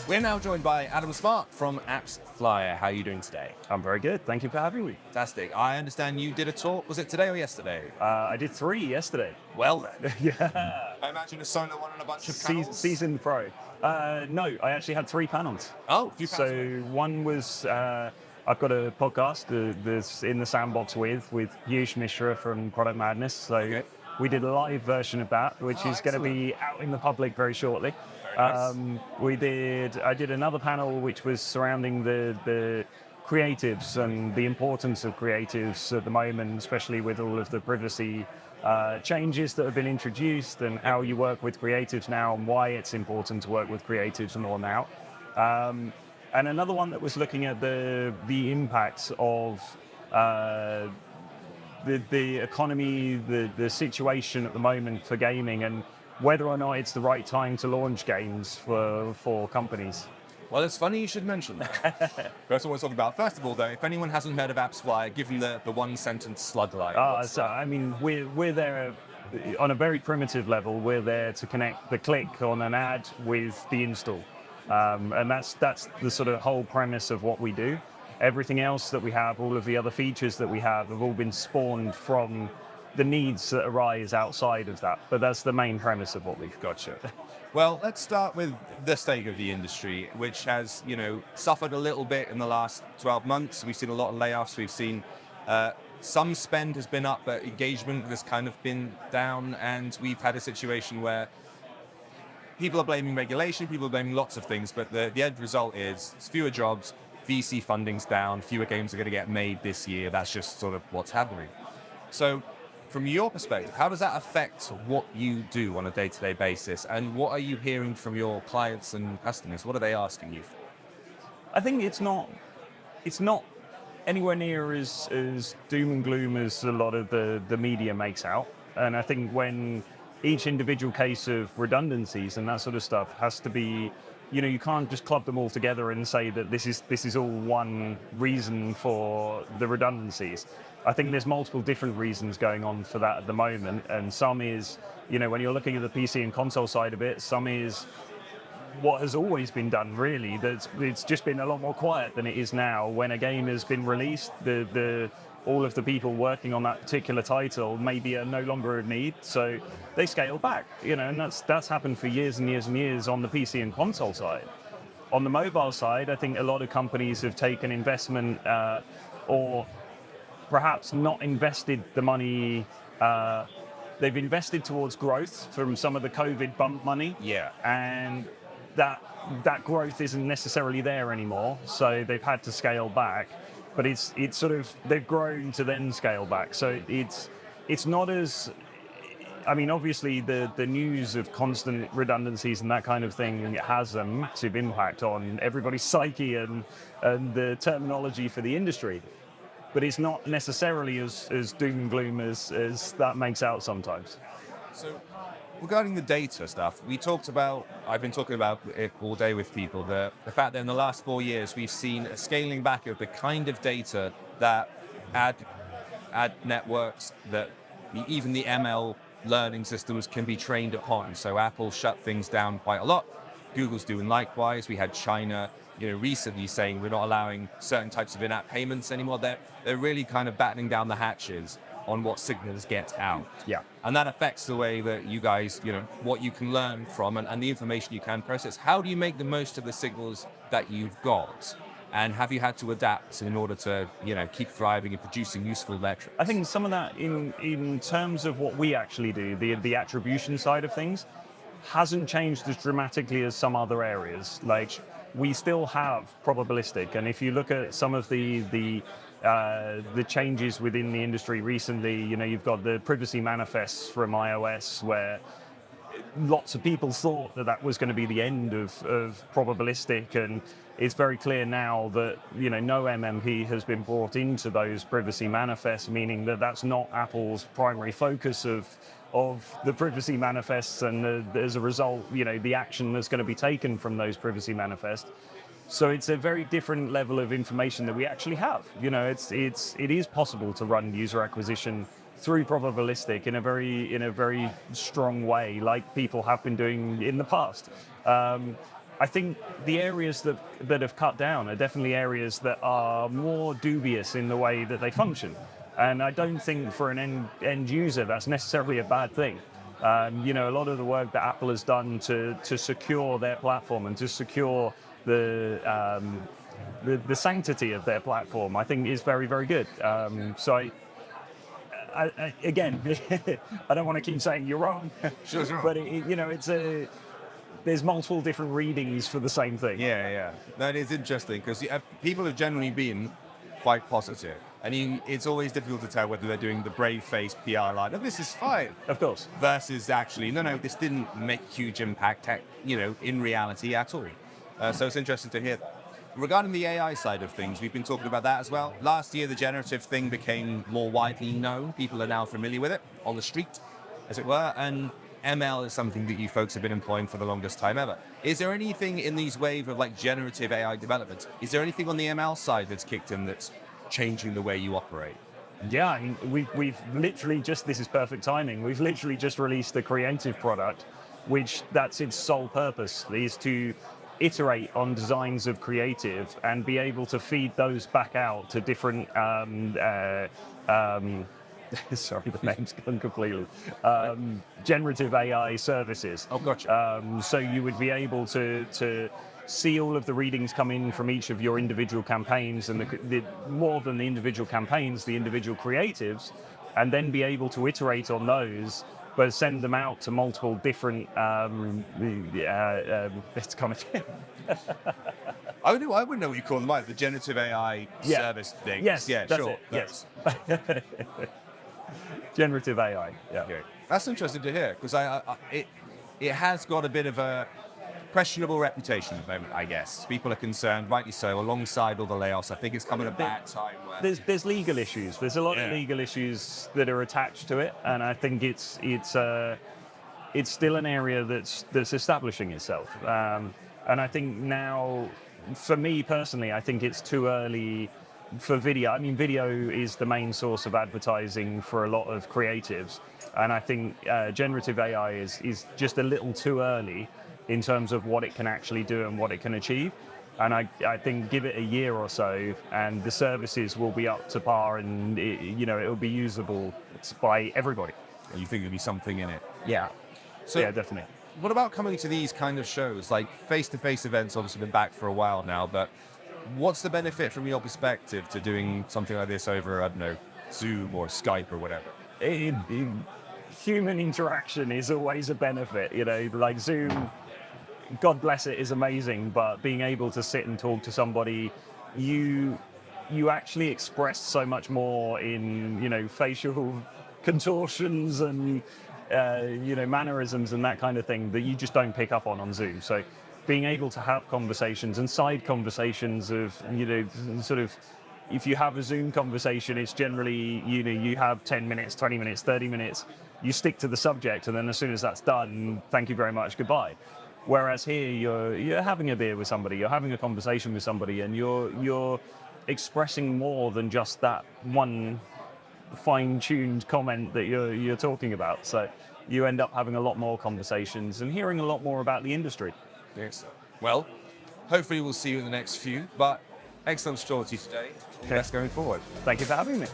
We're now joined by Adam Smart from AppsFlyer. How are you doing today? I'm very good. Thank you for having me. Fantastic. I understand you did a talk. Was it today or yesterday? I did 3 yesterday. Well then. Yeah. I imagine a solo one and a bunch of panels. Season pro. No, I actually had 3 panels. Oh, a few So panels. one was I've got a podcast that's in the sandbox with Piyush Mishra from Product Madness. So Okay. we did a live version of that, which Oh, is going to be out in the public very shortly. Very nice. I did another panel which was surrounding the creatives and the importance of creatives at the moment, especially with all of the privacy changes that have been introduced and how you work with creatives now and why it's important to work with creatives more now. And another one that was looking at the impacts of the economy, the situation at the moment for gaming, and whether or not it's the right time to launch games for companies. Well, it's funny you should mention that. That's what we're talking about. First of all, though, if anyone hasn't heard of AppsFlyer, give them the one-sentence slug line. I mean, we're there on a very primitive level. We're there to connect the click on an ad with the install, and that's the sort of whole premise of what we do. Everything else that we have, all of the other features that we have all been spawned from the needs that arise outside of that. But that's the main premise of what we've got. Gotcha. Well, let's start with the state of the industry, which has, suffered a little bit in the last 12 months. We've seen a lot of layoffs. We've seen some spend has been up, but engagement has kind of been down. And we've had a situation where people are blaming regulation, people are blaming lots of things, but the end result is fewer jobs, VC funding's down, fewer games are going to get made this year. That's just sort of what's happening. So from your perspective, how does that affect what you do on a day-to-day basis? And what are you hearing from your clients and customers? What are they asking you for? I think it's not anywhere near as doom and gloom as a lot of the media makes out. And I think when each individual case of redundancies and that sort of stuff has to be, you can't just club them all together and say that this is all one reason for the redundancies. I think there's multiple different reasons going on for that at the moment, and some is, when you're looking at the PC and console side of it, some is what has always been done, really. It's just been a lot more quiet than it is now. When a game has been released, all of the people working on that particular title maybe are no longer a need, so they scale back, and that's happened for years and years and years on the PC and console side. On the mobile side, I think a lot of companies have taken investment or perhaps not invested the money. They've invested towards growth from some of the COVID bump money. Yeah. And that growth isn't necessarily there anymore, so they've had to scale back. But it's sort of, they've grown to then scale back. So it's not as, obviously the news of constant redundancies and that kind of thing has a massive impact on everybody's psyche and the terminology for the industry. But it's not necessarily as doom and gloom as that makes out sometimes. So regarding the data stuff, I've been talking about it all day with people, the fact that in the last 4 years, we've seen a scaling back of the kind of data that ad networks, that even the ML learning systems can be trained upon. So Apple shut things down quite a lot. Google's doing likewise. We had China, recently saying we're not allowing certain types of in-app payments anymore. They're really kind of battening down the hatches on what signals get out. Yeah. And that affects the way that you guys, what you can learn from and the information you can process. How do you make the most of the signals that you've got? And have you had to adapt in order to, keep thriving and producing useful metrics? I think some of that in terms of what we actually do, the attribution side of things, hasn't changed as dramatically as some other areas. Like, we still have probabilistic, and if you look at some of the changes within the industry recently, you've got the privacy manifests from iOS, where lots of people thought that was going to be the end of probabilistic, and it's very clear now that no MMP has been brought into those privacy manifests, meaning that that's not Apple's primary focus of the privacy manifests, and as a result, the action that's going to be taken from those privacy manifests. So it's a very different level of information that we actually have. It is possible to run user acquisition through probabilistic in a very strong way, like people have been doing in the past. I think the areas that have cut down are definitely areas that are more dubious in the way that they function. And I don't think for an end user that's necessarily a bad thing. A lot of the work that Apple has done to secure their platform and to secure the sanctity of their platform, I think is very, very good. Again, I don't want to keep saying you're wrong, Sure. but there's multiple different readings for the same thing. Yeah. That is interesting because people have generally been quite positive. And it's always difficult to tell whether they're doing the brave face PR line, oh, this is fine. Of course. Versus actually, no, this didn't make huge impact, in reality at all. So it's interesting to hear that. Regarding the AI side of things, we've been talking about that as well. Last year, the generative thing became more widely known. People are now familiar with it on the street, as it were. And ML is something that you folks have been employing for the longest time ever. Is there anything in these wave of like generative AI developments? Is there anything on the ML side that's kicked in that's changing the way you operate? Yeah, I mean, we've literally this is perfect timing. We've literally just released the creative product, which that's its sole purpose is to iterate on designs of creative and be able to feed those back out to different sorry, the name's gone completely. Generative AI services. Oh, gotcha. So you would be able to see all of the readings come in from each of your individual campaigns, and more than the individual campaigns, the individual creatives, and then be able to iterate on those, but send them out to multiple different. It's kind of. I wouldn't know what you call them, like the generative AI service thing. Yes, yeah, that's sure. it. Yes. Generative AI. Yeah. Okay. That's interesting to hear because it has got a bit of a questionable reputation at the moment, I guess. People are concerned, rightly so, alongside all the layoffs. I think it's coming at a bad time where there's legal issues. There's a lot of legal issues that are attached to it, and I think it's still an area that's establishing itself. And I think now, for me personally, I think it's too early for video. I mean, video is the main source of advertising for a lot of creatives, and I think generative AI is just a little too early in terms of what it can actually do and what it can achieve. And I think give it a year or so and the services will be up to par, and it'll be usable by everybody. you think there'll be something in it. Yeah. So yeah, definitely. what about coming to these kind of shows? Like face-to-face events obviously been back for a while now, but what's the benefit from your perspective to doing something like this over, I don't know, Zoom or Skype or whatever? Human interaction is always a benefit, like Zoom, God bless it, is amazing, but being able to sit and talk to somebody, you actually express so much more in, facial contortions and, mannerisms and that kind of thing that you just don't pick up on Zoom. So being able to have conversations and side conversations of, sort of, if you have a Zoom conversation, it's generally, you have 10 minutes, 20 minutes, 30 minutes, you stick to the subject, and then as soon as that's done, thank you very much, goodbye. Whereas here, you're having a beer with somebody, you're having a conversation with somebody, and you're expressing more than just that one fine-tuned comment that you're talking about. So you end up having a lot more conversations and hearing a lot more about the industry. Yes. Well, hopefully we'll see you in the next few, but excellent story today. All the best going forward. Thank you for having me.